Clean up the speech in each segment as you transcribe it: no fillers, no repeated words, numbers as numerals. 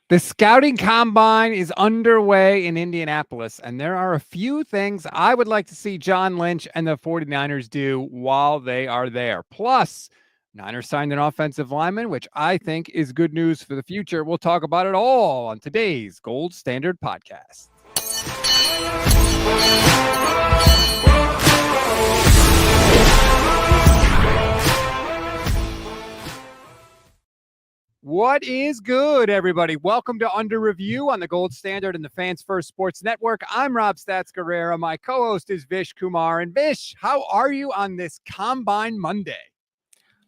The scouting combine is underway in Indianapolis, and there are a few things I would like to see John Lynch and the 49ers do while they are there. Plus, Niners signed an offensive lineman, which I think is good news for the future. We'll talk about it all on today's Gold Standard podcast. What is good, everybody? Welcome to Under Review on the Gold Standard and the Fans First Sports Network. I'm Rob Stats Guerrera. My co-host is Vish Kumar. And Vish, how are you on this Combine Monday?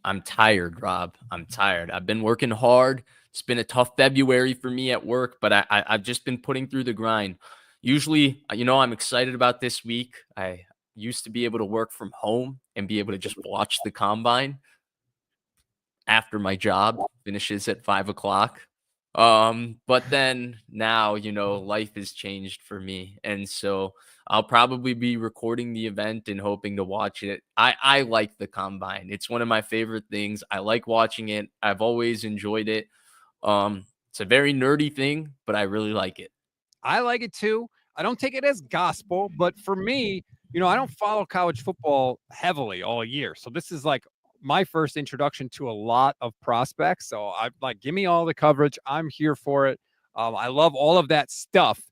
I'm tired, Rob. I'm tired. I've been working hard. It's been a tough February for me at work, but I've just been putting through the grind. Usually, I'm excited about this week. I used to be able to work from home and be able to just watch the combine after my job finishes at 5 o'clock. But then now, life has changed for me. And so I'll probably be recording the event and hoping to watch it. I like the combine. It's one of my favorite things. I like watching it. I've always enjoyed it. It's a very nerdy thing, but I really like it. I like it too. I don't take it as gospel, but for me, I don't follow college football heavily all year. So this is like my first introduction to a lot of prospects. So I'm like, give me all the coverage. I'm here for it. I love all of that stuff.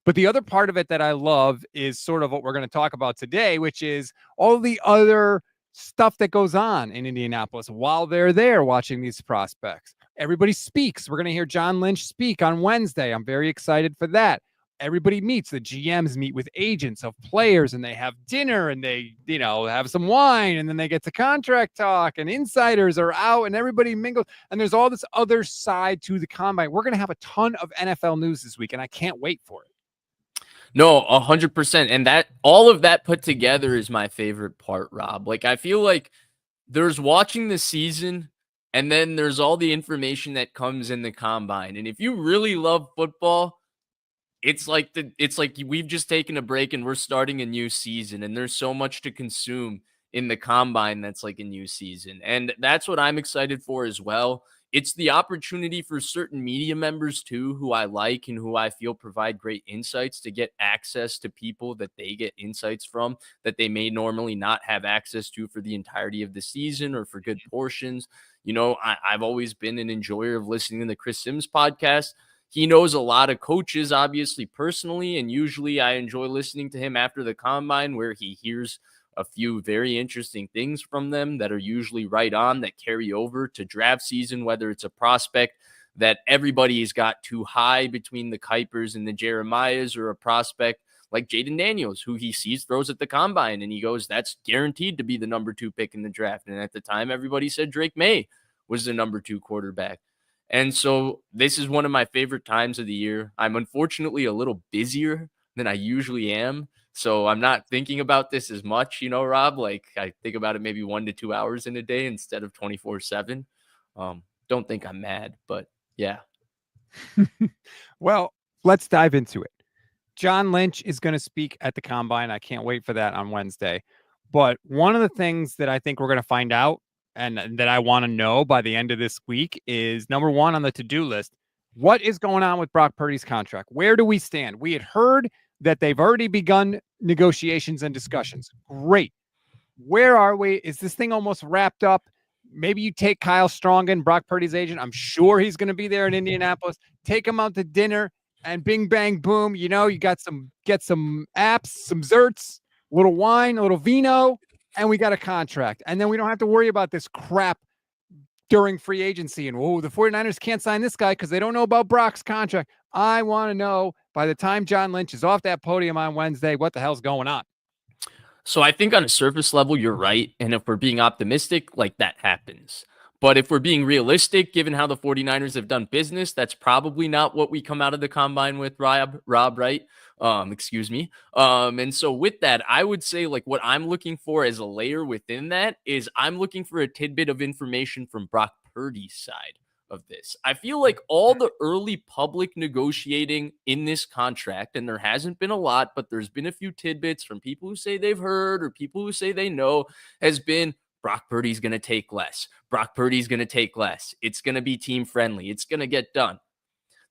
But the other part of it that I love is sort of what we're going to talk about today, which is all the other stuff that goes on in Indianapolis while they're there watching these prospects. Everybody speaks. We're going to hear John Lynch speak on Wednesday. I'm very excited for that. Everybody meets. The GMs meet with agents of players, and they have dinner, and they, have some wine, and then they get to contract talk, and insiders are out, and everybody mingles. And there's all this other side to the combine. We're going to have a ton of NFL news this week, and I can't wait for it. No, 100%. And that all of that put together is my favorite part, Rob. Like, I feel like there's watching the season, and then there's all the information that comes in the combine. And if you really love football, it's like we've just taken a break and we're starting a new season, and there's so much to consume in the combine that's like a new season. And that's what I'm excited for as well. It's the opportunity for certain media members too, who I like and who I feel provide great insights, to get access to people that they get insights from that they may normally not have access to for the entirety of the season or for good portions. I've always been an enjoyer of listening to the Chris Sims podcast. He knows a lot of coaches, obviously, personally, and usually I enjoy listening to him after the combine, where he hears a few very interesting things from them that are usually right on, that carry over to draft season, whether it's a prospect that everybody's got too high between the Kuipers and the Jeremiahs, or a prospect like Jaden Daniels, who he sees throws at the combine, and he goes, that's guaranteed to be the number 2 pick in the draft. And at the time, everybody said Drake May was the number 2 quarterback. And so this is one of my favorite times of the year. I'm unfortunately a little busier than I usually am, so I'm not thinking about this as much, Rob. Like, I think about it maybe 1 to 2 hours in a day instead of 24/7. Don't think I'm mad, but yeah. Well, let's dive into it. John Lynch is going to speak at the combine. I can't wait for that on Wednesday. But one of the things that I think we're going to find out, and that I want to know by the end of this week, is number one on the to-do list: what is going on with Brock Purdy's contract? Where do we stand? We had heard that they've already begun negotiations and discussions. Great. Where are we? Is this thing almost wrapped up? Maybe you take Kyle Strongen, Brock Purdy's agent. I'm sure he's going to be there in Indianapolis. Take him out to dinner, and bing, bang, boom. You get some apps, some zerts, a little wine, a little vino, and we got a contract. And then we don't have to worry about this crap during free agency. And, the 49ers can't sign this guy because they don't know about Brock's contract. I want to know, by the time John Lynch is off that podium on Wednesday, what the hell's going on. So I think on a surface level, you're right. And if we're being optimistic, like, that happens. But if we're being realistic, given how the 49ers have done business, that's probably not what we come out of the combine with, Rob, right? Excuse me. And so with that, I would say, like, what I'm looking for as a layer within that is I'm looking for a tidbit of information from Brock Purdy's side of this. I feel like all the early public negotiating in this contract, and there hasn't been a lot, but there's been a few tidbits from people who say they've heard or people who say they know, has been Brock Purdy's going to take less. Brock Purdy's going to take less. It's going to be team friendly. It's going to get done.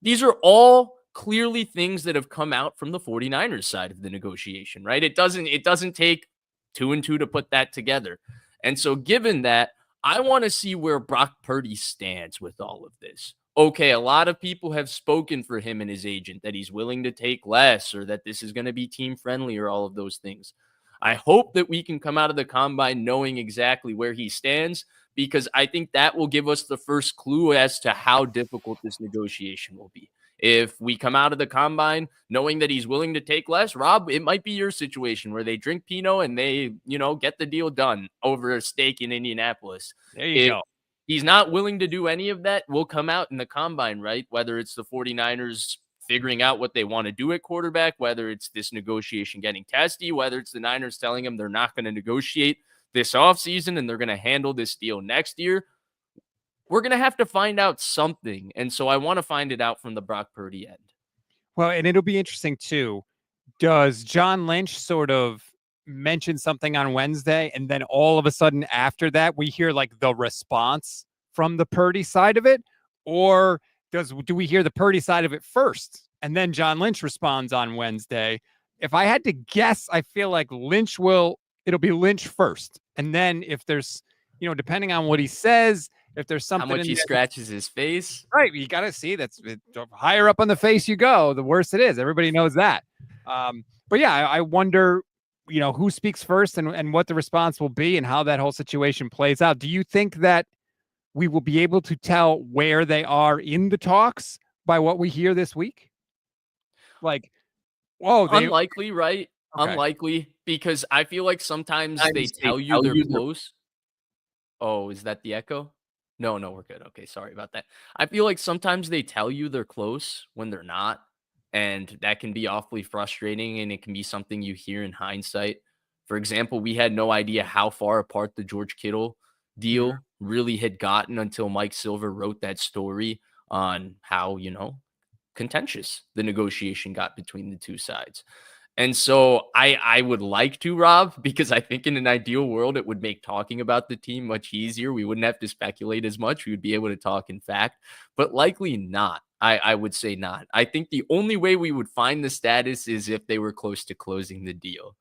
These are all clearly things that have come out from the 49ers side of the negotiation, right? It doesn't take 2 and 2 to put that together. And so given that, I want to see where Brock Purdy stands with all of this. Okay, a lot of people have spoken for him and his agent that he's willing to take less or that this is going to be team friendly or all of those things. I hope that we can come out of the combine knowing exactly where he stands, because I think that will give us the first clue as to how difficult this negotiation will be. If we come out of the combine knowing that he's willing to take less, Rob, it might be your situation where they drink Pinot and they, get the deal done over a steak in Indianapolis. There you If go. he's not willing to do any of that, we'll come out in the combine, right? Whether it's the 49ers figuring out what they want to do at quarterback, whether it's this negotiation getting testy, whether it's the Niners telling them they're not going to negotiate this offseason and they're going to handle this deal next year. We're going to have to find out something. And so I want to find it out from the Brock Purdy end. Well, and it'll be interesting too. Does John Lynch sort of mention something on Wednesday, and then all of a sudden after that, we hear like the response from the Purdy side of it? Or do we hear the Purdy side of it first, and then John Lynch responds on Wednesday? If I had to guess, I feel like it'll be Lynch first. And then if there's, depending on what he says, if there's something how much he scratches his face, right? You got to see the higher up on the face you go, the worse it is. Everybody knows that. But yeah, I wonder, who speaks first and what the response will be and how that whole situation plays out. Do you think that we will be able to tell where they are in the talks by what we hear this week? Like, unlikely, right? Okay. Unlikely, because I feel like sometimes they tell you they're close. Oh, is that the echo? No, we're good. Okay, sorry about that. I feel like sometimes they tell you they're close when they're not, and that can be awfully frustrating, and it can be something you hear in hindsight. For example, we had no idea how far apart the George Kittle deal really had gotten until Mike Silver wrote that story on how, contentious the negotiation got between the two sides. And so I would like to, Rob, because I think in an ideal world, it would make talking about the team much easier. We wouldn't have to speculate as much. We would be able to talk in fact, but likely not. I would say not. I think the only way we would find the status is if they were close to closing the deal.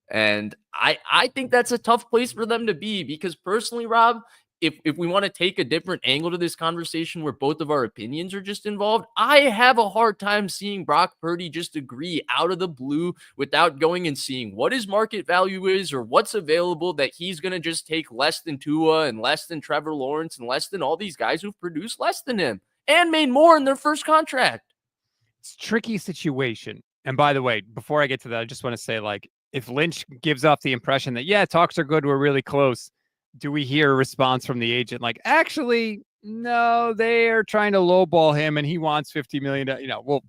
And I think that's a tough place for them to be, because personally, Rob, if we want to take a different angle to this conversation where both of our opinions are just involved, I have a hard time seeing Brock Purdy just agree out of the blue without going and seeing what his market value is or what's available, that he's going to just take less than Tua and less than Trevor Lawrence and less than all these guys who've produced less than him and made more in their first contract. It's a tricky situation. And by the way, before I get to that, I just want to say, like, if Lynch gives off the impression that, yeah, talks are good, we're really close, do we hear a response from the agent like, actually, no, they're trying to lowball him and he wants $50 million?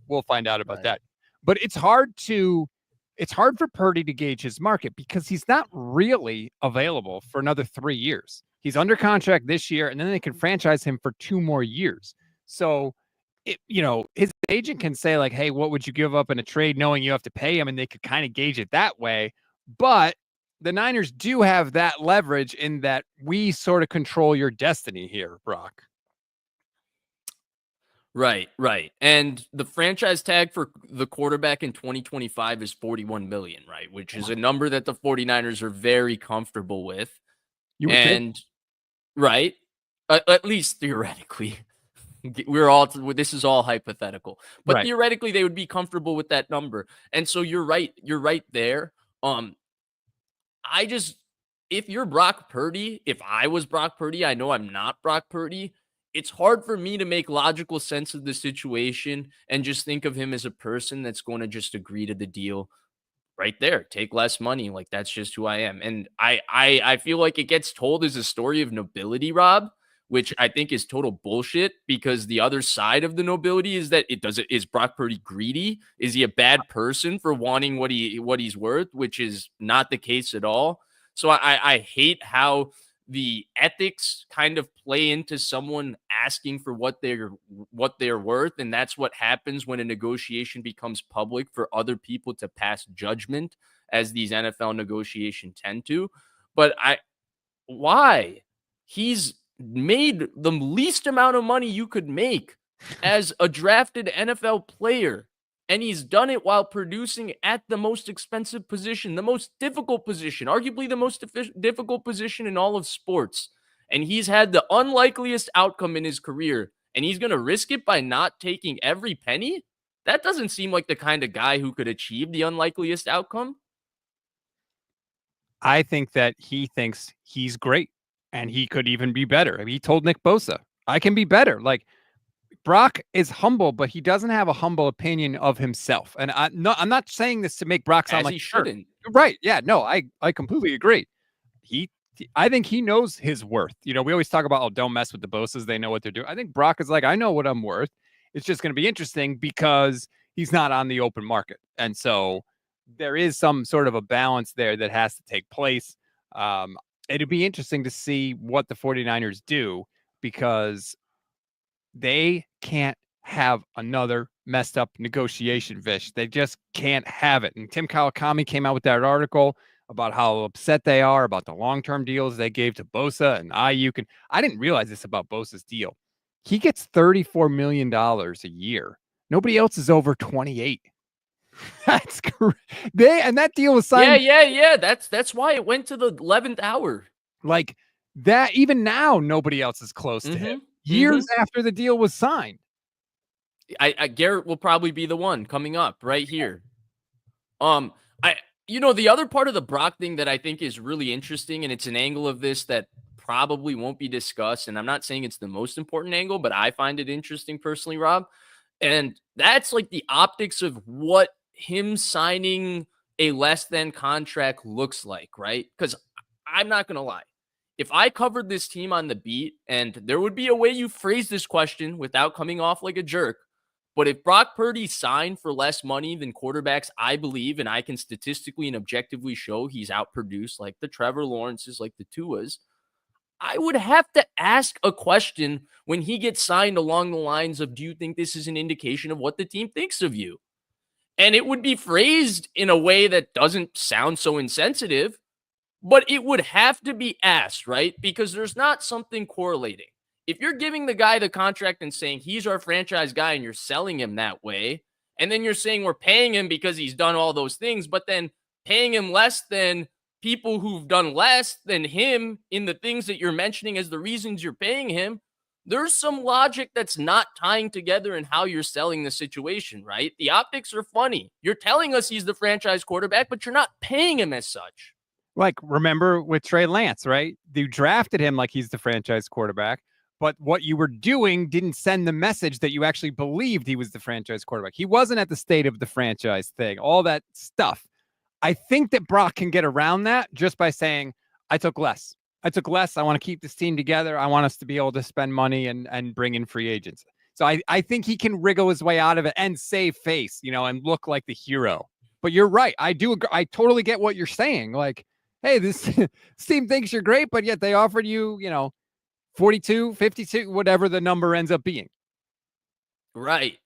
We'll find out about that. But it's hard for Purdy to gauge his market because he's not really available for another 3 years. He's under contract this year, and then they can franchise him for 2 more years. So, his agent can say like, hey, what would you give up in a trade, knowing you have to pay him? And they could kind of gauge it that way. But the Niners do have that leverage in that we sort of control your destiny here, Brock. Right. And the franchise tag for the quarterback in 2025 is $41 million, right? Which is a number that the 49ers are very comfortable with. You would think? Right. At least theoretically. This is all hypothetical, but theoretically they would be comfortable with that number. And so you're right there. If you're Brock Purdy, if I was Brock Purdy, I know I'm not Brock Purdy. It's hard for me to make logical sense of the situation and just think of him as a person that's going to just agree to the deal right there, take less money. Like, that's just who I am. And I feel like it gets told as a story of nobility, Rob, which I think is total bullshit, because the other side of the nobility is that is Brock Purdy greedy? Is he a bad person for wanting what he's worth, which is not the case at all. So I hate how the ethics kind of play into someone asking for what they're worth. And that's what happens when a negotiation becomes public for other people to pass judgment, as these NFL negotiations tend to. But why? He's made the least amount of money you could make as a drafted NFL player. And he's done it while producing at the most expensive position, the most difficult position, arguably the most difficult position in all of sports. And he's had the unlikeliest outcome in his career. And he's going to risk it by not taking every penny? That doesn't seem like the kind of guy who could achieve the unlikeliest outcome. I think that he thinks he's great and he could even be better. I mean, he told Nick Bosa, I can be better. Like, Brock is humble, but he doesn't have a humble opinion of himself. And I'm not saying this to make Brock sound As like he shouldn't. Right. Yeah, no, I completely agree. I think he knows his worth. You know, we always talk about, oh, don't mess with the Bosas. They know what they're doing. I think Brock is like, I know what I'm worth. It's just going to be interesting because he's not on the open market. And so there is some sort of a balance there that has to take place. It'd be interesting to see what the 49ers do because they can't have another messed up negotiation, Vish. They just can't have it. And Tim Kawakami came out with that article about how upset they are about the long-term deals they gave to Bosa and Ayuk. And I didn't realize this about Bosa's deal. He gets $34 million a year. Nobody else is over 28. That's correct. And that deal was signed. Yeah. That's why it went to the 11th hour. Like that, even now, nobody else is close to him. Years after the deal was signed. I Garrett will probably be the one coming up right here. The other part of the Brock thing that I think is really interesting, and it's an angle of this that probably won't be discussed, and I'm not saying it's the most important angle, but I find it interesting personally, Rob. And that's like the optics of what him signing a less than contract looks like, right? Because I'm not going to lie. If I covered this team on the beat, and there would be a way you phrase this question without coming off like a jerk, but if Brock Purdy signed for less money than quarterbacks, I believe, and I can statistically and objectively show he's outproduced like the Trevor Lawrences, like the Tuas, I would have to ask a question when he gets signed along the lines of, do you think this is an indication of what the team thinks of you? And it would be phrased in a way that doesn't sound so insensitive, but it would have to be asked, right? Because there's not something correlating. If you're giving the guy the contract and saying he's our franchise guy and you're selling him that way, and then you're saying we're paying him because he's done all those things, but then paying him less than people who've done less than him in the things that you're mentioning as the reasons you're paying him, there's some logic that's not tying together in how you're selling the situation, right? The optics are funny. You're telling us he's the franchise quarterback, but you're not paying him as such. Like, remember with Trey Lance, right? You drafted him like he's the franchise quarterback, but what you were doing didn't send the message that you actually believed he was the franchise quarterback. He wasn't at the state of the franchise thing, all that stuff. I think that Brock can get around that just by saying, I took less. I want to keep this team together. I want us to be able to spend money and bring in free agents. So I think he can wriggle his way out of it and save face, and look like the hero. But you're right. I totally get what you're saying. Like, hey, this team thinks you're great, but yet they offered you, 42, 52, whatever the number ends up being. Right.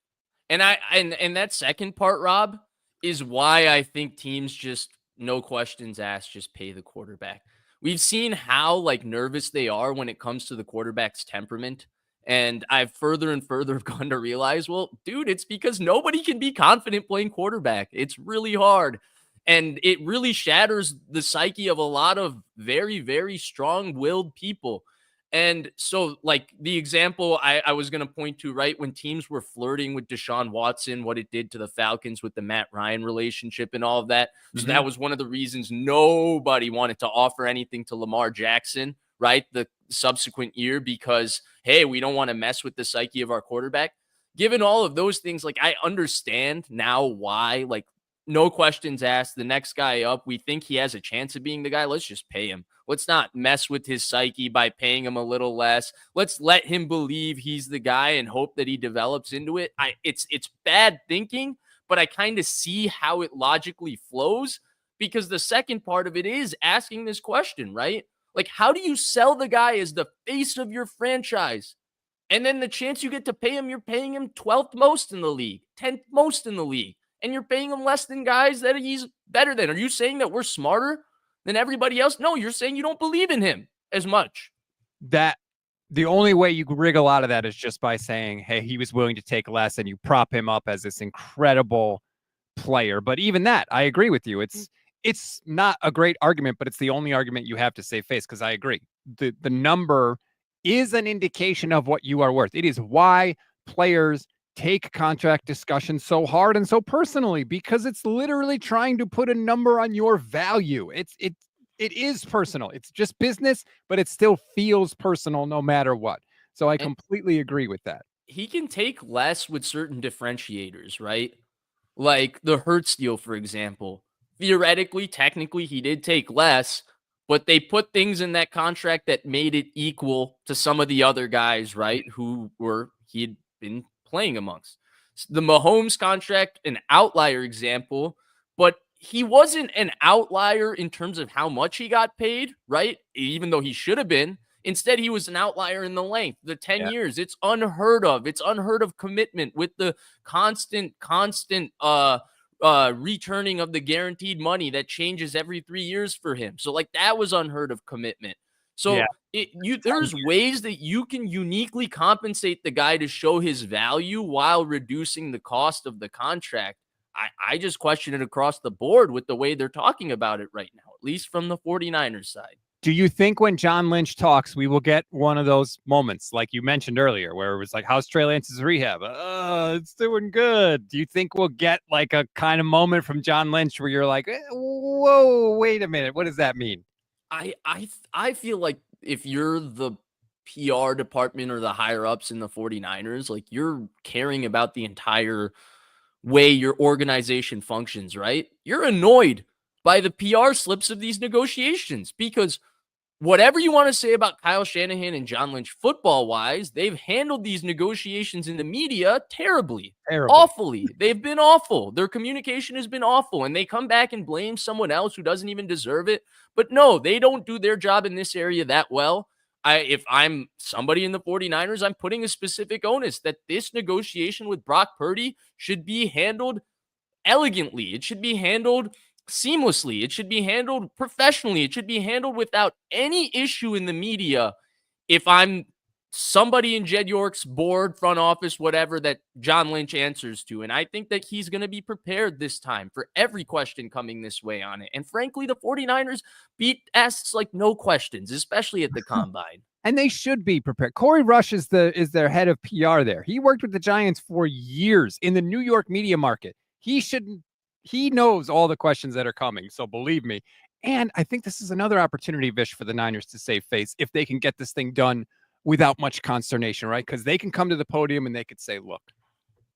And and that second part, Rob, is why I think teams just, no questions asked, just pay the quarterback. We've seen how nervous they are when it comes to the quarterback's temperament. And I've further and further gone to realize, well, dude, it's because nobody can be confident playing quarterback. It's really hard. And it really shatters the psyche of a lot of very, very strong-willed people. And so, the example I was going to point to, right, when teams were flirting with Deshaun Watson, what it did to the Falcons with the Matt Ryan relationship and all of that. So that was one of the reasons nobody wanted to offer anything to Lamar Jackson, right, the subsequent year, because, hey, we don't want to mess with the psyche of our quarterback. Given all of those things, I understand now why, no questions asked, the next guy up, we think he has a chance of being the guy. Let's just pay him. Let's not mess with his psyche by paying him a little less. Let's let him believe he's the guy and hope that he develops into it. It's bad thinking, but I kind of see how it logically flows, because the second part of it is asking this question, right? How do you sell the guy as the face of your franchise? And then the chance you get to pay him, you're paying him 12th most in the league, 10th most in the league. And you're paying him less than guys that he's better than. Are you saying that we're smarter than everybody else? No, you're saying you don't believe in him as much. That The only way you wriggle out of that is just by saying, hey, he was willing to take less, and you prop him up as this incredible player. But even that, I agree with you. It's not a great argument, but it's the only argument you have to save face, because I agree. The number is an indication of what you are worth. It is why players take contract discussions so hard and so personally, because it's literally trying to put a number on your value. It is personal. It's just business, but it still feels personal no matter what. So I completely agree with that. He can take less with certain differentiators, right? Like the Hurts deal, for example. Theoretically, technically, he did take less, but they put things in that contract that made it equal to some of the other guys, right? Who he had been playing amongst. The Mahomes contract, an outlier example, but he wasn't an outlier in terms of how much he got paid, right? Even though he should have been. Instead, he was an outlier in the length, the 10 years. It's unheard of. It's unheard of commitment with the constant returning of the guaranteed money that changes every 3 years for him. So like that was unheard of commitment. So there's ways that you can uniquely compensate the guy to show his value while reducing the cost of the contract. I just question it across the board with the way they're talking about it right now, at least from the 49ers side. Do you think when John Lynch talks, we will get one of those moments like you mentioned earlier, where it was like, how's Trey Lance's rehab? It's doing good. Do you think we'll get like a kind of moment from John Lynch where you're like, whoa, wait a minute, what does that mean? I feel like if you're the PR department or the higher ups in the 49ers, like you're caring about the entire way your organization functions, right? You're annoyed by the PR slips of these negotiations because whatever you want to say about Kyle Shanahan and John Lynch football-wise, they've handled these negotiations in the media terribly. Awfully. They've been awful. Their communication has been awful, and they come back and blame someone else who doesn't even deserve it. But no, they don't do their job in this area that well. If I'm somebody in the 49ers, I'm putting a specific onus that this negotiation with Brock Purdy should be handled elegantly. It should be handled seamlessly. It should be handled professionally. It should be handled without any issue in the media. If I'm somebody in Jed York's board, front office, whatever that John Lynch answers to. And I think that he's going to be prepared this time for every question coming this way on it. And frankly, the 49ers asks like no questions, especially at the combine. And they should be prepared. Corey Rush is their head of PR there. He worked with the Giants for years in the New York media market. He knows all the questions that are coming. So believe me. And I think this is another opportunity, Vish, for the Niners to save face if they can get this thing done without much consternation, right? Because they can come to the podium and they could say, look,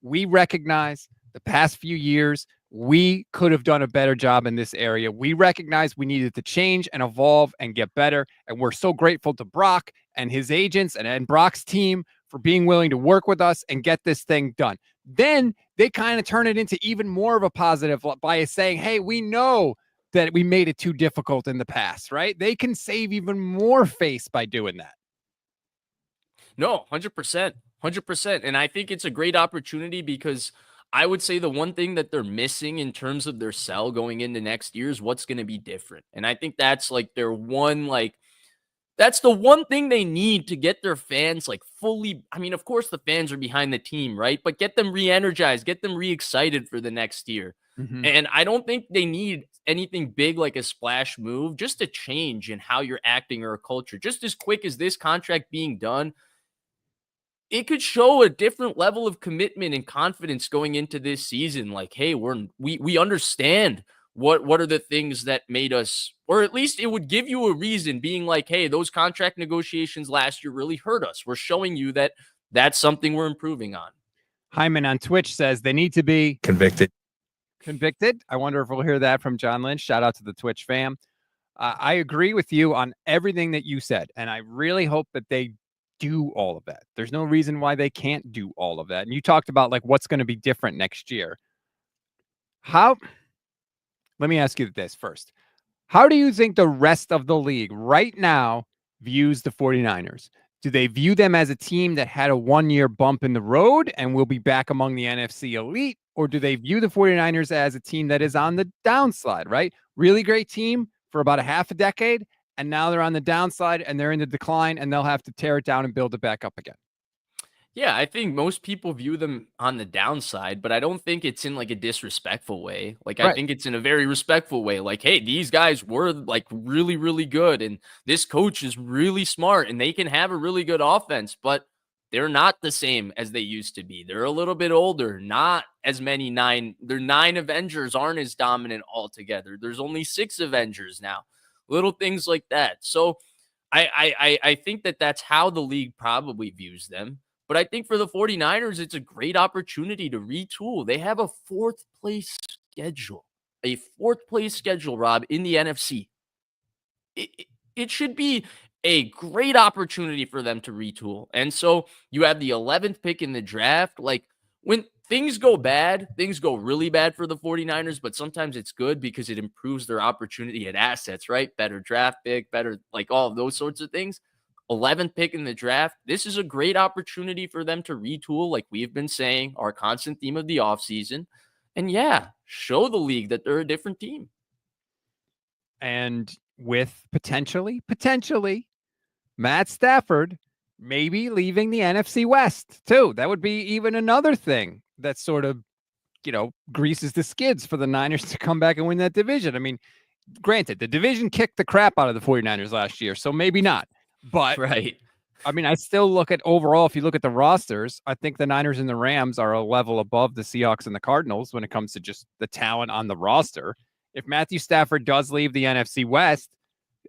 we recognize the past few years, we could have done a better job in this area. We recognize we needed to change and evolve and get better. And we're so grateful to Brock and his agents and Brock's team for being willing to work with us and get this thing done. Then they kind of turn it into even more of a positive by saying, hey, we know that we made it too difficult in the past, right? They can save even more face by doing that. No, 100%. 100%. And I think it's a great opportunity because I would say the one thing that they're missing in terms of their sell going into next year is what's going to be different. And I think that's like their one, that's the one thing they need to get their fans fully. I mean, of course, the fans are behind the team, right? But get them re-energized, get them re-excited for the next year. Mm-hmm. And I don't think they need anything big like a splash move, just a change in how you're acting or a culture. Just as quick as this contract being done, it could show a different level of commitment and confidence going into this season. Like, hey, we understand what are the things that made us, or at least it would give you a reason being like, hey, those contract negotiations last year really hurt us. We're showing you that that's something we're improving on. Hyman on Twitch says they need to be convicted. I wonder if we'll hear that from John Lynch. Shout out to the Twitch fam. I agree with you on everything that you said, and I really hope that they do all of that. There's no reason why they can't do all of that. And you talked about what's going to be different next year. Let me ask you this first. How do you think the rest of the league right now views the 49ers? Do they view them as a team that had a one-year bump in the road and will be back among the NFC elite? Or do they view the 49ers as a team that is on the downslide, right? Really great team for about a half a decade, and now they're on the downside and they're in the decline, and they'll have to tear it down and build it back up again. Yeah, I think most people view them on the downside, but I don't think it's in like a disrespectful way. Like, I Right. think it's in a very respectful way. Like, hey, these guys were like really, really good, and this coach is really smart, and they can have a really good offense, but they're not the same as they used to be. They're a little bit older, not as many their 9 Avengers aren't as dominant altogether. There's only 6 Avengers now. Little things like that. So I think that that's how the league probably views them. But I think for the 49ers, it's a great opportunity to retool. They have a 4th place schedule, Rob, in the NFC. It should be a great opportunity for them to retool. And so you have the 11th pick in the draft. Like, when things go bad, things go really bad for the 49ers, but sometimes it's good because it improves their opportunity at assets, right? Better draft pick, better, like all of those sorts of things. 11th pick in the draft. This is a great opportunity for them to retool, like we've been saying, our constant theme of the offseason. And yeah, show the league that they're a different team. And with potentially Matt Stafford maybe leaving the NFC West too. That would be even another thing that sort of, greases the skids for the Niners to come back and win that division. I mean, granted, the division kicked the crap out of the 49ers last year, so maybe not. But right. I mean, I still look at overall, if you look at the rosters, I think the Niners and the Rams are a level above the Seahawks and the Cardinals when it comes to just the talent on the roster. If Matthew Stafford does leave the NFC West,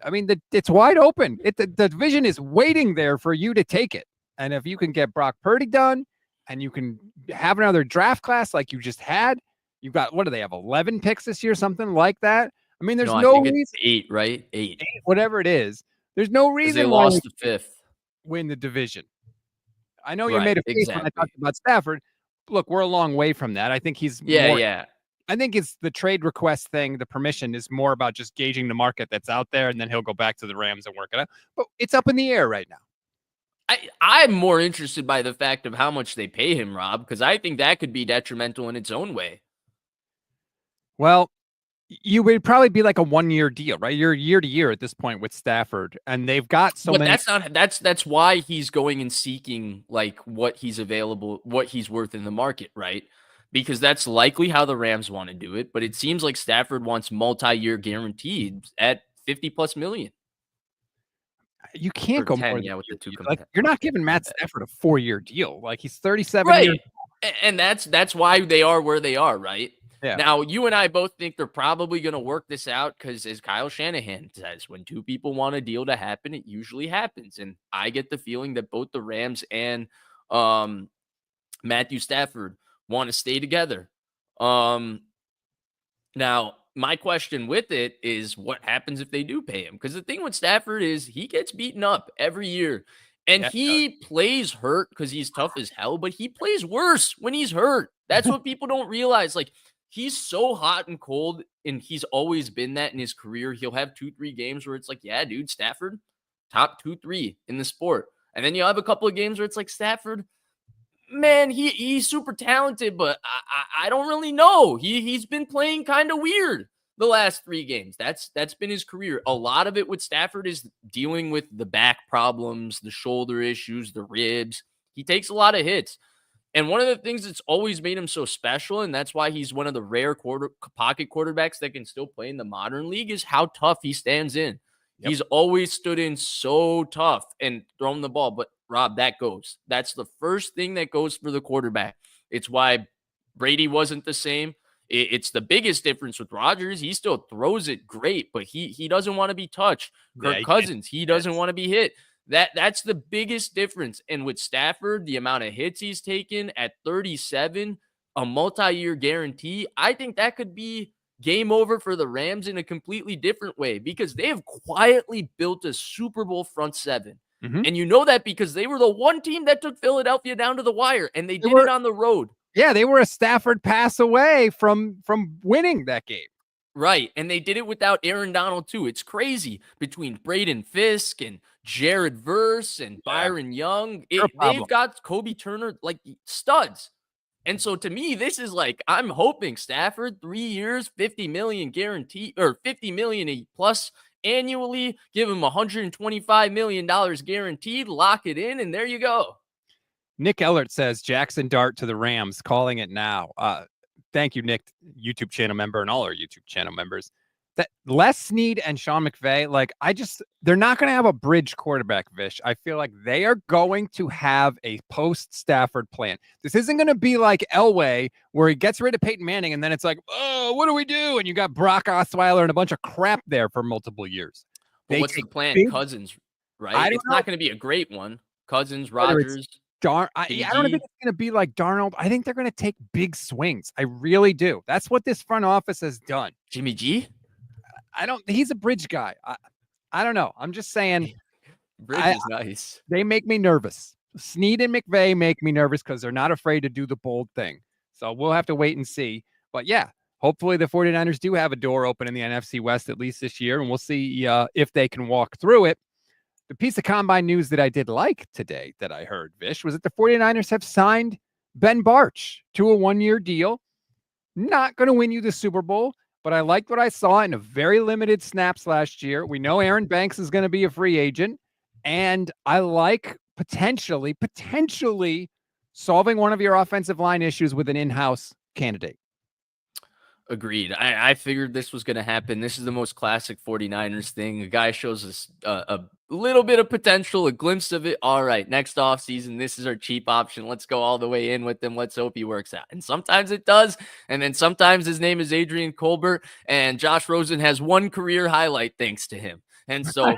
I mean, it's wide open. The division is waiting there for you to take it. And if you can get Brock Purdy done and you can have another draft class like you just had, you've got, what do they have, 11 picks this year, something like that? I mean, there's I no think reason. it's 8, right? 8. Whatever it is. There's no reason they why lost the 5th. Win the division. I know you Right, made a face exactly. when I talked about Stafford. Look, we're a long way from that. I think he's Yeah. I think it's the trade request thing. The permission is more about just gauging the market that's out there, and then he'll go back to the Rams and work it out. But it's up in the air right now. I'm more interested by the fact of how much they pay him, Rob, because I think that could be detrimental in its own way. Well, you would probably be like a 1-year deal, right? You're year to year at this point with Stafford, and they've got so many. That's why he's going and seeking like what he's worth in the market, right? Because that's likely how the Rams want to do it. But it seems like Stafford wants multi-year guaranteed at 50+ million. You can't go 10, more. Yeah, with the 2. Like, you're not giving Matt Stafford a 4-year deal. Like, he's 37 right. years. And that's why they are where they are, right? Yeah. Now, you and I both think they're probably going to work this out because, as Kyle Shanahan says, when 2 people want a deal to happen, it usually happens. And I get the feeling that both the Rams and Matthew Stafford want to stay together. Now, my question with it is what happens if they do pay him? Because the thing with Stafford is he gets beaten up every year. And he plays hurt because he's tough as hell, but he plays worse when he's hurt. That's what people don't realize. Like, he's so hot and cold, and he's always been that in his career. He'll have 2-3 games where it's like, yeah, dude, Stafford, top 2-3 in the sport. And then you'll have a couple of games where it's like, Stafford, man, he's super talented, but I don't really know. He's been playing kind of weird the last 3 games. That's been his career. A lot of it with Stafford is dealing with the back problems, the shoulder issues, the ribs. He takes a lot of hits. And one of the things that's always made him so special, and that's why he's one of the rare pocket quarterbacks that can still play in the modern league, is how tough he stands in. Yep. He's always stood in so tough and thrown the ball. But Rob, that's the first thing that goes for the quarterback. It's why Brady wasn't the same. It's the biggest difference with Rodgers. He still throws it great, but he doesn't want to be touched. Kirk Cousins, he doesn't want to be hit. That's the biggest difference. And with Stafford, the amount of hits he's taken at 37, a multi-year guarantee, I think that could be game over for the Rams in a completely different way because they have quietly built a Super Bowl front 7. Mm-hmm. And you know that because they were the one team that took Philadelphia down to the wire, and they did it on the road. Yeah, they were a Stafford pass away from winning that game. Right, and they did it without Aaron Donald, too. It's crazy. Between Braden Fisk and Jared Verse and Byron Young, they've got Kobe Turner, like, studs. And so, to me, this is like, I'm hoping Stafford, 3 years, $50 million guarantee, or $50 million plus annually, give him $125 million guaranteed, lock it in, and there you go. Nick Ellert says Jackson Dart to the Rams, calling it now. Thank you, Nick, YouTube channel member, and all our YouTube channel members. That Les Snead and Sean McVay, they're not going to have a bridge quarterback, Vish. I feel like they are going to have a post-Stafford plan. This isn't going to be like Elway, where he gets rid of Peyton Manning, and then it's like, oh, what do we do? And you got Brock Osweiler and a bunch of crap there for multiple years. But what's the plan? Cousins, right? It's not going to be a great one. Cousins, Rodgers. I don't think it's going to be like Darnold. I think they're going to take big swings. I really do. That's what this front office has done. Jimmy G? He's a bridge guy. I don't know. I'm just saying. Bridge is nice. They make me nervous. Snead and McVay make me nervous because they're not afraid to do the bold thing. So we'll have to wait and see. But yeah, hopefully the 49ers do have a door open in the NFC West at least this year. And we'll see if they can walk through it. The piece of combine news that I did like today that I heard, Vish, was that the 49ers have signed Ben Bartch to a 1-year deal. Not going to win you the Super Bowl, but I liked what I saw in a very limited snaps last year. We know Aaron Banks is going to be a free agent, and I like potentially solving one of your offensive line issues with an in-house candidate. Agreed. I figured this was going to happen. This is the most classic 49ers thing. A guy shows us a little bit of potential, a glimpse of it. All right, next offseason, this is our cheap option. Let's go all the way in with him. Let's hope he works out. And sometimes it does. And then sometimes his name is Adrian Colbert, and Josh Rosen has one career highlight thanks to him. And so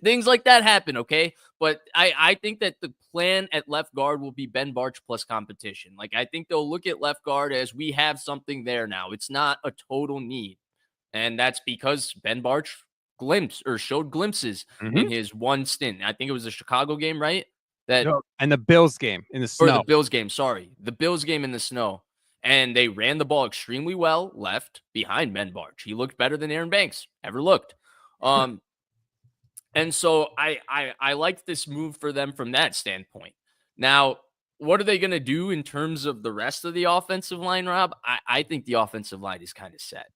things like that happen, okay? But I think that the plan at left guard will be Ben Bartch plus competition. Like, I think they'll look at left guard as we have something there now. It's not a total need. And that's because Ben Bartch showed glimpses in his one stint. I think it was the Chicago game, right? And the Bills game in the snow. Or the Bills game, sorry. The Bills game in the snow. And they ran the ball extremely well left behind Ben Bartch. He looked better than Aaron Banks ever looked. And so I liked this move for them from that standpoint. Now, what are they going to do in terms of the rest of the offensive line, Rob? I think the offensive line is kind of set.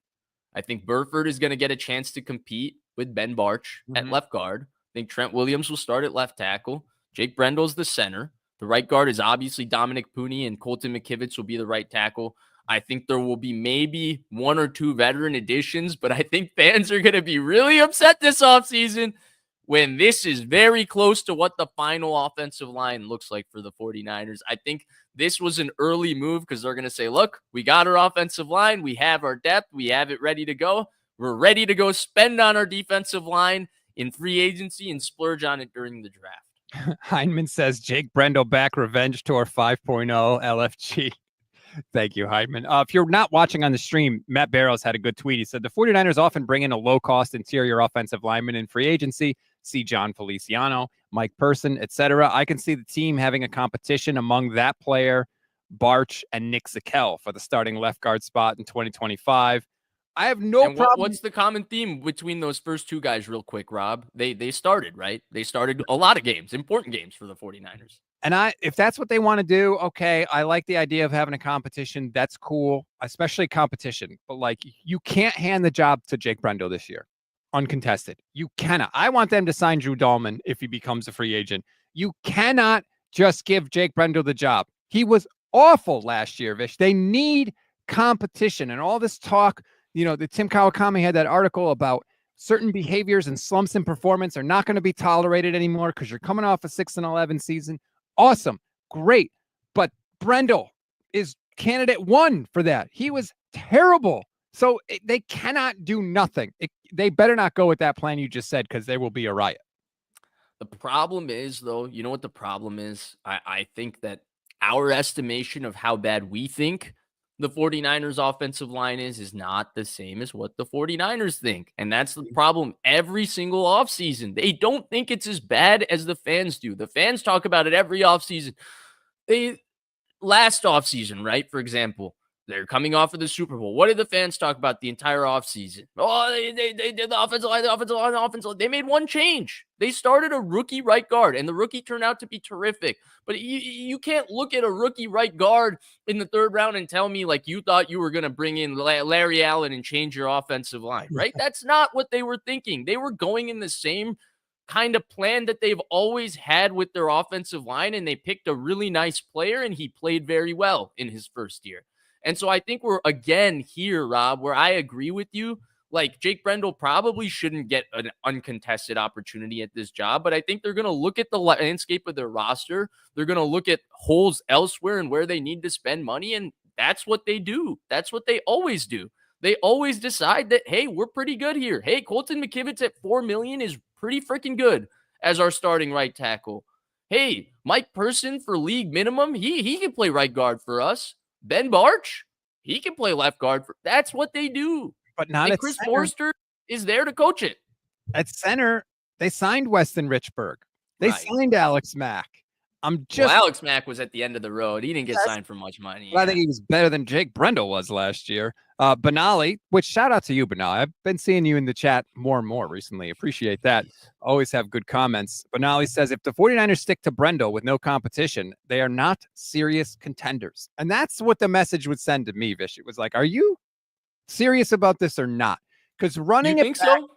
I think Burford is going to get a chance to compete with Ben Bartch at left guard. I think Trent Williams will start at left tackle. Jake Brendel's the center. The right guard is obviously Dominic Pooney, and Colton McKivitz will be the right tackle. I think there will be maybe 1 or 2 veteran additions, but I think fans are going to be really upset this offseason when this is very close to what the final offensive line looks like for the 49ers. I think this was an early move because they're going to say, look, we got our offensive line. We have our depth. We have it ready to go. We're ready to go spend on our defensive line in free agency and splurge on it during the draft. Heineman says Jake Brendel back revenge tour 5.0 LFG. Thank you, Heineman. If you're not watching on the stream, Matt Barrows had a good tweet. He said the 49ers often bring in a low-cost interior offensive lineman in free agency. See John Feliciano, Mike Person, etc. I can see the team having a competition among that player, Bartch, and Nick Zakelj for the starting left guard spot in 2025. I have no problem. What's the common theme between those first 2 guys real quick, Rob? They started, right? They started a lot of games, important games for the 49ers. And if that's what they want to do, okay, I like the idea of having a competition. That's cool, especially competition. But, you can't hand the job to Jake Brendel this year, uncontested. You cannot. I want them to sign Drew Dahlman if he becomes a free agent. You cannot just give Jake Brendel the job. He was awful last year, Vish. They need competition. And all this talk, the Tim Kawakami had that article about certain behaviors and slumps in performance are not going to be tolerated anymore because you're coming off a 6-11 season. Awesome. Great. But Brendel is candidate 1 for that. He was terrible. So they cannot do nothing. They better not go with that plan you just said because there will be a riot. The problem is, though, you know what the problem is? I think that our estimation of how bad we think the 49ers offensive line is not the same as what the 49ers think. And that's the problem every single offseason. They don't think it's as bad as the fans do. The fans talk about it every offseason. Last offseason, right? For example, They're coming off of the Super Bowl. What did the fans talk about the entire offseason? Oh, they did the offensive line. They made one change. They started a rookie right guard, and the rookie turned out to be terrific. But you can't look at a rookie right guard in the third round and tell me like you thought you were going to bring in Larry Allen and change your offensive line, right? That's not what they were thinking. They were going in the same kind of plan that they've always had with their offensive line, and they picked a really nice player, and he played very well in his first year. And so I think we're again here, Rob, where I agree with you. Like Jake Brendel probably shouldn't get an uncontested opportunity at this job, but I think they're going to look at the landscape of their roster. They're going to look at holes elsewhere and where they need to spend money. And that's what they do. That's what they always do. They always decide that, hey, we're pretty good here. Hey, Colton McKivitz at $4 million is pretty freaking good as our starting right tackle. Hey, Mike Person for league minimum, he can play right guard for us. Ben Barch, he can play left guard. That's what they do. But not and at Chris center. Forster is there to coach it. At center, they signed Weston Richburg. They signed Alex Mack. Alex Mack was at the end of the road. He didn't get signed for much money. I think he was better than Jake Brendel was last year. Benali, which shout out to you, Benali. I've been seeing you in the chat more and more recently. Appreciate that. Always have good comments. Benali says, if the 49ers stick to Brendel with no competition, they are not serious contenders. And that's what the message would send to me, Vish. It was like, are you serious about this or not? Because running you think so?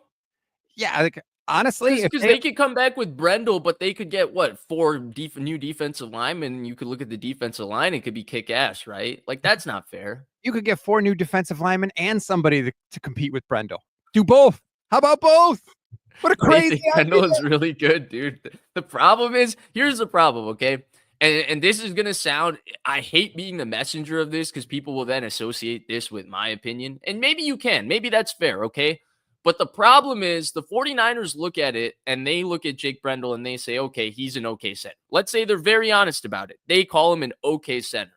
Yeah, like, honestly, because they could come back with Brendel, but they could get what 4 new defensive linemen. You could look at the defensive line; it could be kick ass, right? Like that's not fair. You could get 4 new defensive linemen and somebody to compete with Brendel. Do both. How about both? What a crazy idea. Brendel is really good, dude. The problem is, here's the problem, okay? And this is gonna sound. I hate being the messenger of this because people will then associate this with my opinion, and maybe you can. Maybe that's fair, okay? But the problem is the 49ers look at it and they look at Jake Brendel and they say, okay, he's an okay center. Let's say they're very honest about it. They call him an okay center.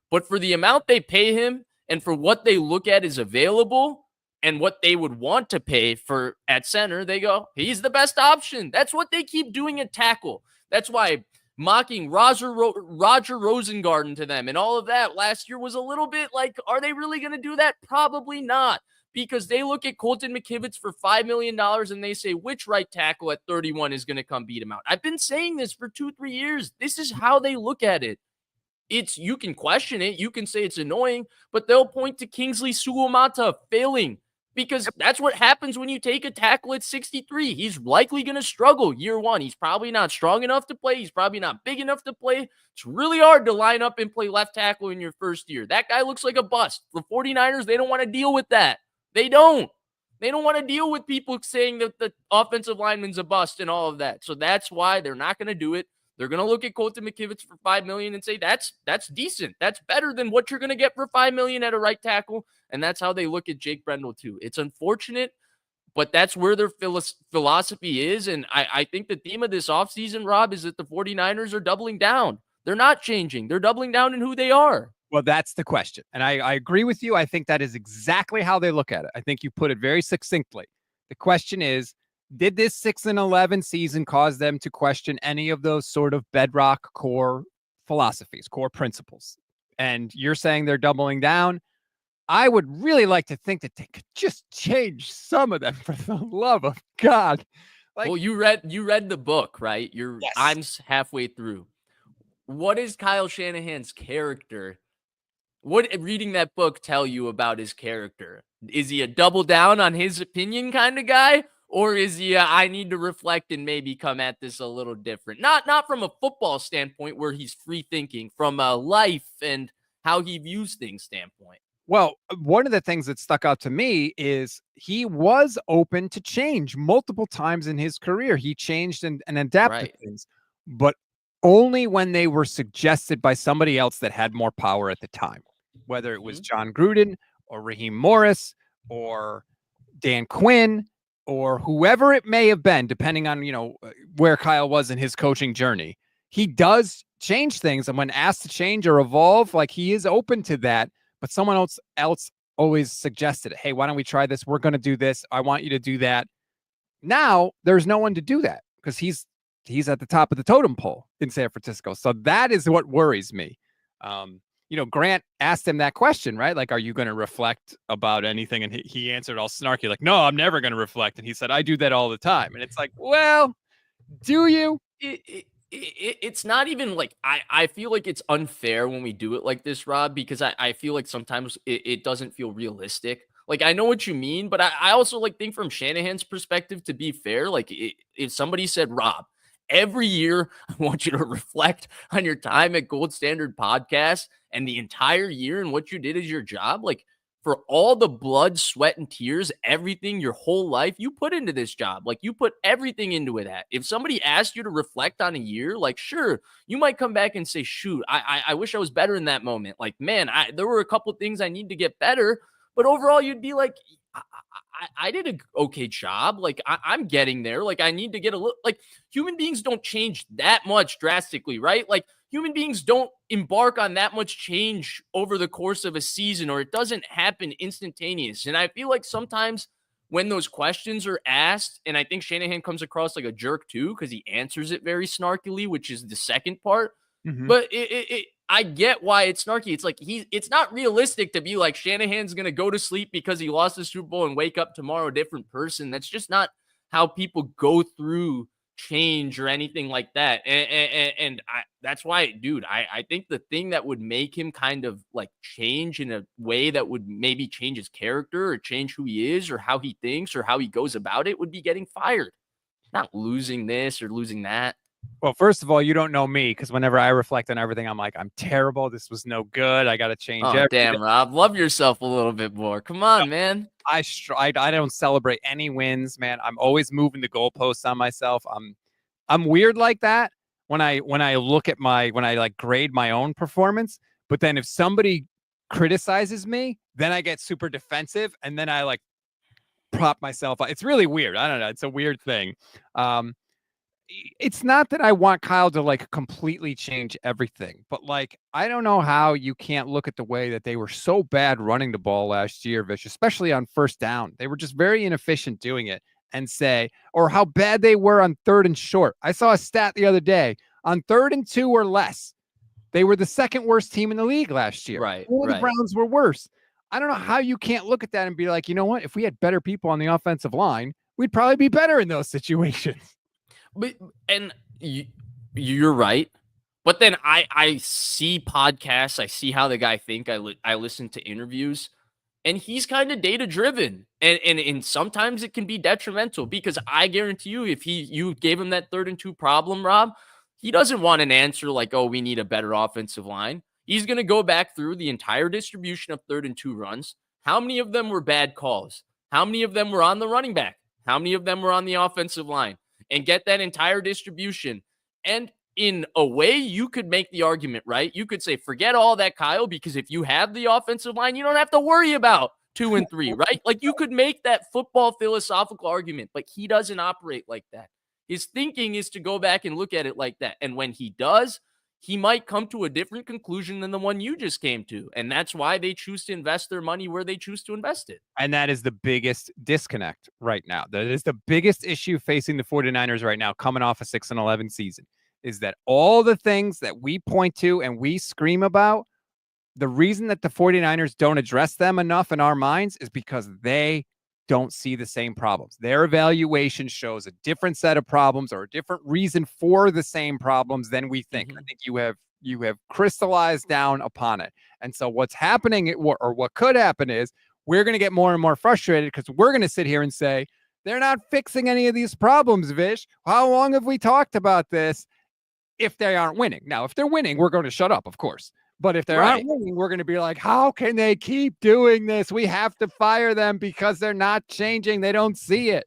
But for the amount they pay him and for what they look at is available and what they would want to pay for at center, they go, he's the best option. That's what they keep doing at tackle. That's why mocking Roger Rosengarten to them and all of that last year was a little bit like, are they really going to do that? Probably not. Because they look at Colton McKivitz for $5 million and they say, which right tackle at 31 is going to come beat him out? I've been saying this for 2-3 years. This is how they look at it. You can question it. You can say it's annoying, but they'll point to Kingsley Suamata failing because that's what happens when you take a tackle at 63. He's likely going to struggle year one. He's probably not strong enough to play. He's probably not big enough to play. It's really hard to line up and play left tackle in your first year. That guy looks like a bust. The 49ers, they don't want to deal with that. They don't want to deal with people saying that the offensive lineman's a bust and all of that. So that's why they're not going to do it. They're going to look at Colton McKivitz for $5 million and say, that's decent. That's better than what you're going to get for $5 million at a right tackle. And that's how they look at Jake Brendel too. It's unfortunate, but that's where their philosophy is. And I think the theme of this offseason, Rob, is that the 49ers are doubling down. They're not changing. They're doubling down in who they are. Well, that's the question. And I agree with you. I think that is exactly how they look at it. I think you put it very succinctly. The question is, did this 6-11 season cause them to question any of those sort of bedrock core philosophies, core principles? And you're saying they're doubling down. I would really like to think that they could just change some of them for the love of God. Well, you read the book, right? Yes. I'm halfway through. What is Kyle Shanahan's character? What reading that book tell you about his character? Is he a double down on his opinion kind of guy? Or is he I need to reflect and maybe come at this a little different? Not from a football standpoint where he's free thinking, from a life and how he views things standpoint. Well, one of the things that stuck out to me is he was open to change multiple times in his career. He changed and adapted things, but only when they were suggested by somebody else that had more power at the time, whether it was John Gruden or Raheem Morris or Dan Quinn or whoever it may have been, depending on, where Kyle was in his coaching journey. He does change things. And when asked to change or evolve, like, he is open to that. But someone else always suggested, hey, why don't we try this? We're going to do this. I want you to do that. Now there's no one to do that because he's at the top of the totem pole in San Francisco. So that is what worries me. Grant asked him that question, right? Like, are you going to reflect about anything? And he answered all snarky, like, no, I'm never going to reflect. And he said, I do that all the time. And it's like, well, do you? It's not even like I feel like it's unfair when we do it like this, Rob, because I feel like sometimes it doesn't feel realistic. Like, I know what you mean, but I also like think from Shanahan's perspective, to be fair, like if somebody said, Rob, every year I want you to reflect on your time at Gold Standard Podcast and the entire year and what you did as your job, like for all the blood, sweat, and tears, everything your whole life you put into this job. Like, you put everything into it. If somebody asked you to reflect on a year, like, sure, you might come back and say, shoot, I wish I was better in that moment. Like, man, there were a couple things I need to get better. But overall, you'd be like, I did an okay job. Like, I'm getting there. Like, I need to get a little, like, human beings don't change that much drastically, right? Like, human beings don't embark on that much change over the course of a season, or it doesn't happen instantaneous. And I feel like sometimes when those questions are asked, and I think Shanahan comes across like a jerk too, because he answers it very snarkily, which is the second part. Mm-hmm. But I get why it's snarky. It's like it's not realistic to be like Shanahan's going to go to sleep because he lost the Super Bowl and wake up tomorrow a different person. That's just not how people go through change or anything like that. And that's why, dude, I think the thing that would make him kind of like change in a way that would maybe change his character or change who he is or how he thinks or how he goes about it would be getting fired, not losing this or losing that. Well, first of all, you don't know me, because whenever I reflect on everything, I'm like, I'm terrible. This was no good. I got to change Oh, everything. damn, Rob. Love yourself a little bit more. Come on, man. I don't celebrate any wins, man. I'm always moving the goalposts on myself. I'm weird like that when I look at when I like grade my own performance. But then if somebody criticizes me, then I get super defensive, and then I like prop myself up. It's really weird. I don't know. It's a weird thing. It's not that I want Kyle to like completely change everything, but like, I don't know how you can't look at the way that they were so bad running the ball last year, Vish, especially on first down. They were just very inefficient doing it, and say, or how bad they were on 3rd and short. I saw a stat the other day on 3rd and 2 or less. They were the second worst team in the league last year. Right. The Browns were worse. I don't know how you can't look at that and be like, you know what? If we had better people on the offensive line, we'd probably be better in those situations. But you're right. But then I see podcasts, I see how the guy think. I listen to interviews, and he's kind of data driven, and sometimes it can be detrimental, because I guarantee you, if you gave him that 3rd and 2 problem, Rob, he doesn't want an answer like, oh, we need a better offensive line. He's going to go back through the entire distribution of 3rd and 2 runs. How many of them were bad calls? How many of them were on the running back? How many of them were on the offensive line? And get that entire distribution. And in a way, you could make the argument, right? You could say, forget all that, Kyle, because if you have the offensive line, you don't have to worry about 2 and 3, right? Like, you could make that football philosophical argument, but he doesn't operate like that. His thinking is to go back and look at it like that. And when he does, he might come to a different conclusion than the one you just came to. And that's why they choose to invest their money where they choose to invest it. And that is the biggest disconnect right now. That is the biggest issue facing the 49ers right now, coming off a 6-11 season, is that all the things that we point to and we scream about, the reason that the 49ers don't address them enough in our minds is because they don't see the same problems. Their evaluation shows a different set of problems or a different reason for the same problems than we think. I think you have crystallized down upon it. And so what's happening, or what could happen, is we're going to get more and more frustrated, because we're going to sit here and say, they're not fixing any of these problems, Vish. How long have we talked about this? If they aren't winning. Now, if they're winning, we're going to shut up, of course. But if they're not winning, we're going to be like, how can they keep doing this? We have to fire them because they're not changing. They don't see it.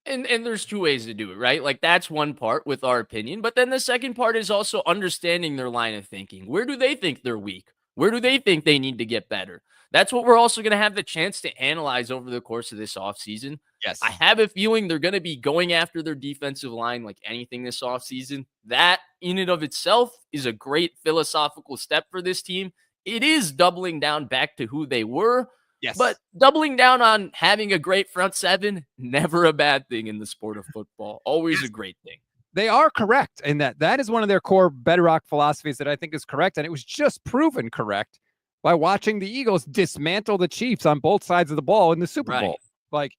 And there's 2 ways to do it, right? Like, that's one part with our opinion. But then the second part is also understanding their line of thinking. Where do they think they're weak? Where do they think they need to get better? That's what we're also going to have the chance to analyze over the course of this offseason. Yes. I have a feeling they're going to be going after their defensive line like anything this offseason. That in and of itself is a great philosophical step for this team. It is doubling down back to who they were. Yes. But doubling down on having a great front seven, never a bad thing in the sport of football. Always a great thing. They are correct in that is one of their core bedrock philosophies that I think is correct. And it was just proven correct by watching the Eagles dismantle the Chiefs on both sides of the ball in the Super Bowl. Like,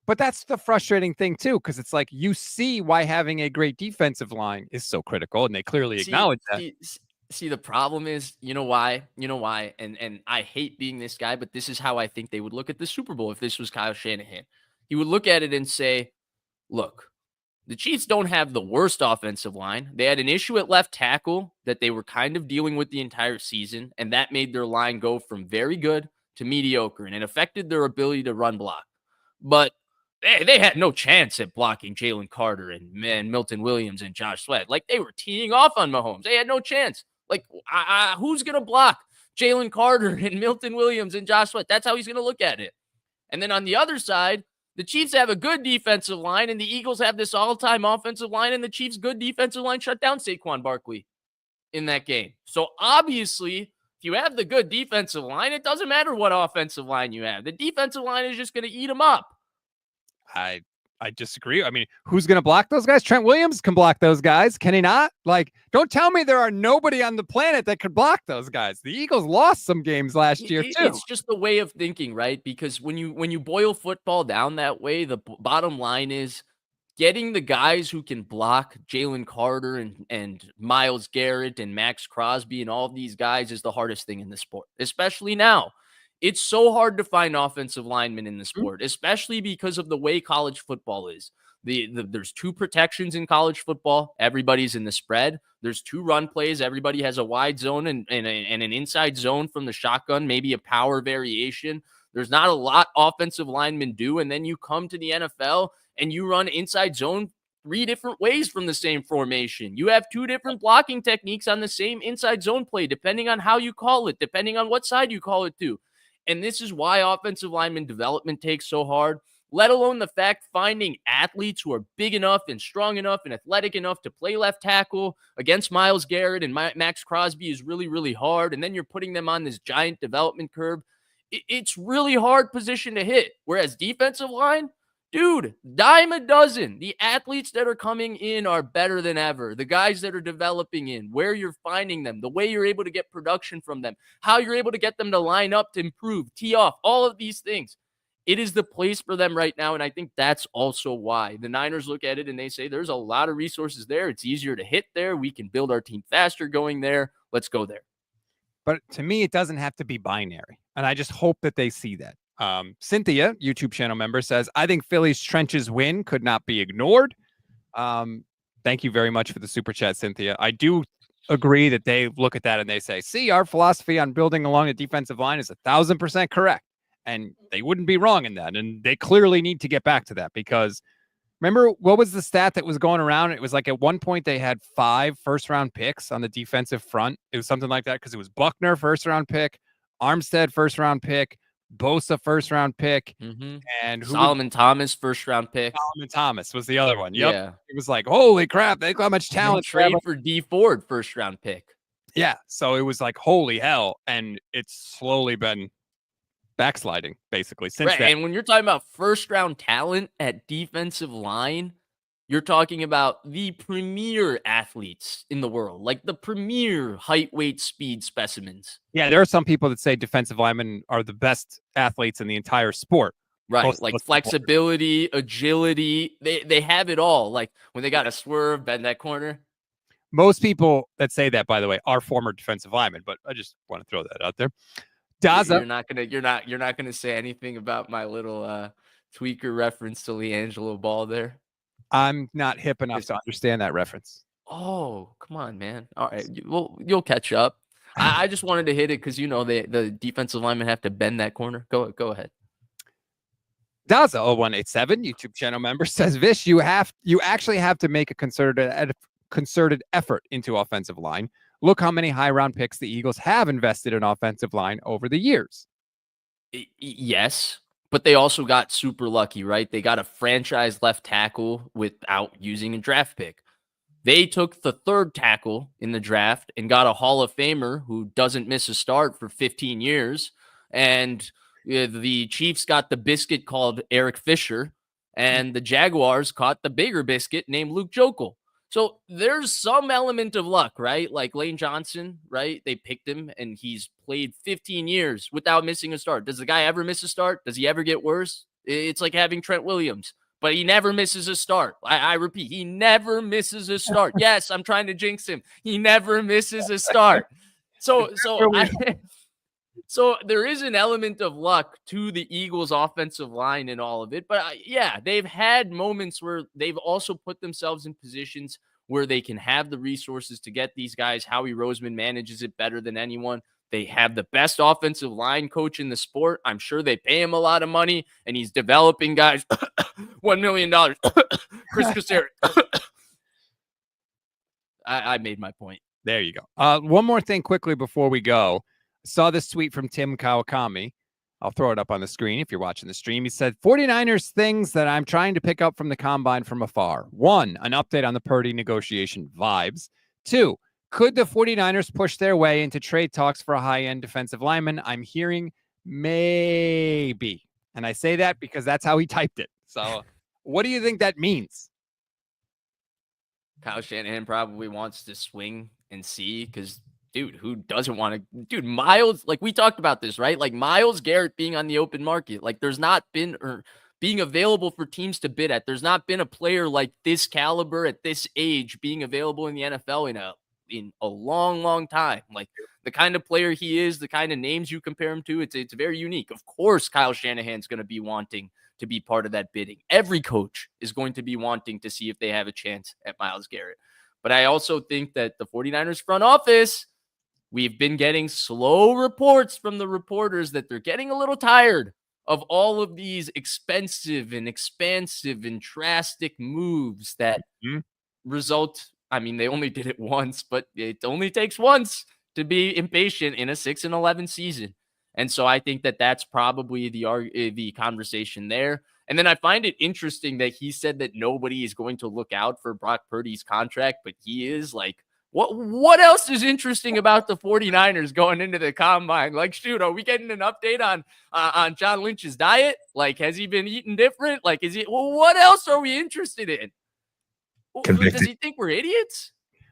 but that's the frustrating thing too, because it's like you see why having a great defensive line is so critical, and they clearly acknowledge that. See, the problem is, you know why, and I hate being this guy, but this is how I think they would look at the Super Bowl if this was Kyle Shanahan. He would look at it and say, look, the Chiefs don't have the worst offensive line. They had an issue at left tackle that they were kind of dealing with the entire season, and that made their line go from very good to mediocre, and it affected their ability to run block. But they had no chance at blocking Jalen Carter and Milton Williams and Josh Sweat. Like, they were teeing off on Mahomes. They had no chance. Like, who's going to block Jalen Carter and Milton Williams and Josh Sweat? That's how he's going to look at it. And then on the other side, the Chiefs have a good defensive line, and the Eagles have this all-time offensive line, and the Chiefs' good defensive line shut down Saquon Barkley in that game. So obviously, if you have the good defensive line, it doesn't matter what offensive line you have. The defensive line is just going to eat them up. I disagree. I mean, who's going to block those guys? Trent Williams can block those guys. Can he not? Like, don't tell me there are nobody on the planet that could block those guys. The Eagles lost some games last year too. It's just the way of thinking, right? Because when you boil football down that way, the bottom line is getting the guys who can block Jalen Carter and Myles Garrett and Max Crosby and all of these guys is the hardest thing in the sport, especially now. It's so hard to find offensive linemen in the sport, especially because of the way college football is. There's two protections in college football. Everybody's in the spread. There's two run plays. Everybody has a wide zone and an inside zone from the shotgun, maybe a power variation. There's not a lot offensive linemen do. And then you come to the NFL and you run inside zone 3 different ways from the same formation. You have 2 different blocking techniques on the same inside zone play, depending on how you call it, depending on what side you call it to. And this is why offensive lineman development takes so hard, let alone the fact finding athletes who are big enough and strong enough and athletic enough to play left tackle against Myles Garrett and Max Crosby is really, really hard. And then you're putting them on this giant development curve. It's really hard position to hit. Whereas defensive line, dude, dime a dozen. The athletes that are coming in are better than ever. The guys that are developing in, where you're finding them, the way you're able to get production from them, how you're able to get them to line up to improve, tee off, all of these things. It is the place for them right now, and I think that's also why the Niners look at it and they say there's a lot of resources there. It's easier to hit there. We can build our team faster going there. Let's go there. But to me, it doesn't have to be binary, and I just hope that they see that. Cynthia, YouTube channel member, says, I think Philly's trenches win could not be ignored. Thank you very much for the super chat, Cynthia. I do agree that they look at that and they say, see, our philosophy on building along the defensive line is 1,000% correct. And they wouldn't be wrong in that. And they clearly need to get back to that, because remember, what was the stat that was going around? It was like at one point they had 5 first-round picks on the defensive front. It was something like that, because it was Buckner, first-round pick, Armstead, first-round pick, Bosa, first-round pick, and Solomon Thomas, first-round pick. Solomon Thomas was the other one. Yep. Yeah. It was like, holy crap, they got how much talent. Trade for D Ford, first-round pick. Yeah, so it was like, holy hell, and it's slowly been backsliding, basically, since then. And when you're talking about first-round talent at defensive line, you're talking about the premier athletes in the world, like the premier height, weight, speed specimens. Yeah, there are some people that say defensive linemen are the best athletes in the entire sport. Right, like flexibility, agility, they have it all. Like when they got to swerve, bend that corner. Most people that say that, by the way, are former defensive linemen, but I just want to throw that out there. Daza, you're not gonna say anything about my little tweaker reference to LiAngelo Ball there. I'm not hip enough to understand that reference. Oh, come on, man. All right. You'll catch up. I just wanted to hit it because, the defensive linemen have to bend that corner. Go ahead. Daza 0187 YouTube channel member says, Vish, you actually have to make a concerted effort into offensive line. Look how many high round picks the Eagles have invested in offensive line over the years. Yes. But they also got super lucky, right? They got a franchise left tackle without using a draft pick. They took the 3rd tackle in the draft and got a Hall of Famer who doesn't miss a start for 15 years. And the Chiefs got the biscuit called Eric Fisher, and the Jaguars caught the bigger biscuit named Luke Jokel. So there's some element of luck, right? Like Lane Johnson, right? They picked him and he's played 15 years without missing a start. Does the guy ever miss a start? Does he ever get worse? It's like having Trent Williams, but he never misses a start. I repeat, he never misses a start. Yes, I'm trying to jinx him. He never misses a start. So there is an element of luck to the Eagles' offensive line and all of it. But yeah, they've had moments where they've also put themselves in positions where they can have the resources to get these guys. Howie Roseman manages it better than anyone. They have the best offensive line coach in the sport. I'm sure they pay him a lot of money, and he's developing guys. $1 million. Chris Cassari. I made my point. There you go. One more thing quickly before we go. Saw this tweet from Tim Kawakami. I'll throw it up on the screen if you're watching the stream. He said, 49ers things that I'm trying to pick up from the combine from afar. 1, an update on the Purdy negotiation vibes. 2, could the 49ers push their way into trade talks for a high-end defensive lineman? I'm hearing maybe. And I say that because that's how he typed it. So what do you think that means? Kyle Shanahan probably wants to swing and see because, dude, who doesn't want to? Dude, Myles, like we talked about this, right? Like Myles Garrett being on the open market, like there's not been, or being available for teams to bid at. There's not been a player like this caliber at this age being available in the NFL in a long, long time. Like the kind of player he is, the kind of names you compare him to, it's very unique. Of course, Kyle Shanahan's going to be wanting to be part of that bidding. Every coach is going to be wanting to see if they have a chance at Myles Garrett. But I also think that the 49ers front office, we've been getting slow reports from the reporters that they're getting a little tired of all of these expensive and expansive and drastic moves that result. I mean, they only did it once, but it only takes once to be impatient in a 6-11 season. And so I think that that's probably the conversation there. And then I find it interesting that he said that nobody is going to look out for Brock Purdy's contract, but he is. Like, what else is interesting about the 49ers going into the combine? Like, shoot, are we getting an update on John Lynch's diet? Like, has he been eating different? Like, what else are we interested in? Convicted. Does he think we're idiots?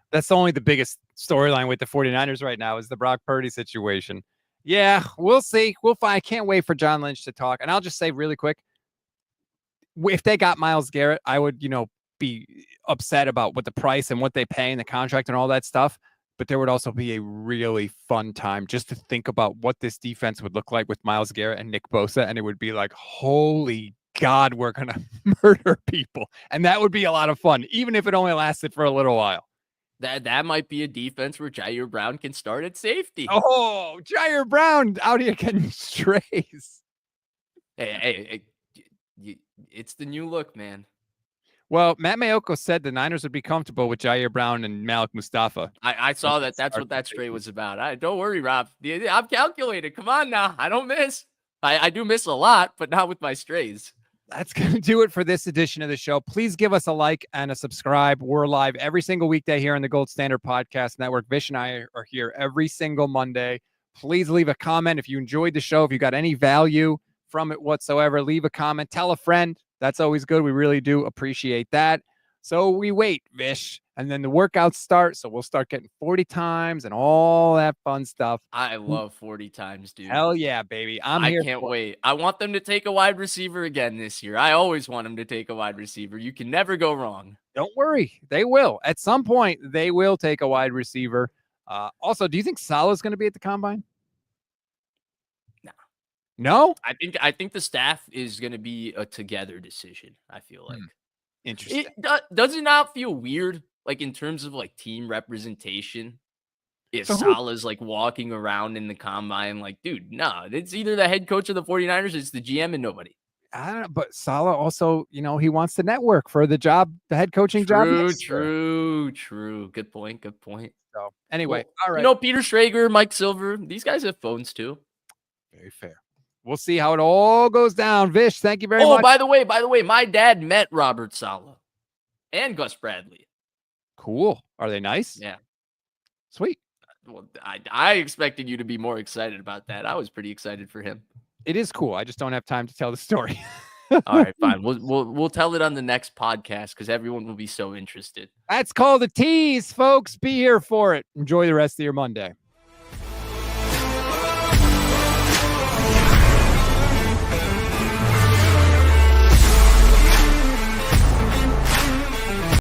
That's only the biggest storyline with the 49ers right now is the Brock Purdy situation. Yeah, we'll see. We'll find. I can't wait for John Lynch to talk. And I'll just say really quick, if they got Myles Garrett, I would, be upset about what the price and what they pay and the contract and all that stuff. But there would also be a really fun time just to think about what this defense would look like with Myles Garrett and Nick Bosa. And it would be like, holy God, we're going to murder people. And that would be a lot of fun, even if it only lasted for a little while. That might be a defense where Jair Brown can start at safety. Oh, Jair Brown out here getting strays. Hey, it's the new look, man. Well, Matt Mayoko said the Niners would be comfortable with Jair Brown and Malik Mustafa. I saw that. That's what that stray was about. Don't worry, Rob. I'm calculated. Come on now. I don't miss. I do miss a lot, but not with my strays. That's going to do it for this edition of the show. Please give us a like and a subscribe. We're live every single weekday here on the Gold Standard Podcast Network. Vish and I are here every single Monday. Please leave a comment if you enjoyed the show. If you got any value from it whatsoever, leave a comment. Tell a friend. That's always good. We really do appreciate that. So we wait, Vish, and then the workouts start. So we'll start getting 40 times and all that fun stuff. I love 40 times, dude. Hell yeah, baby. I can't wait. I want them to take a wide receiver again this year. I always want them to take a wide receiver. You can never go wrong. Don't worry. They will. At some point, they will take a wide receiver. Also, do you think Salah's going to be at the combine? No? I think the staff is going to be a together decision, I feel like. Interesting. Does it not feel weird, like in terms of like team representation, if Salah's like walking around in the combine, like, dude, nah, it's either the head coach of the 49ers, it's the GM and nobody. I don't know, but Salah also, he wants to network for the job, the head coaching job. True. Good point. So anyway, all right. Peter Schrager, Mike Silver, these guys have phones too. Very fair. We'll see how it all goes down. Vish, thank you very much. Oh, by the way, my dad met Robert Saleh and Gus Bradley. Cool. Are they nice? Yeah. Sweet. Well, I expected you to be more excited about that. I was pretty excited for him. It is cool. I just don't have time to tell the story. All right, fine. We'll tell it on the next podcast because everyone will be so interested. That's called a tease, folks. Be here for it. Enjoy the rest of your Monday.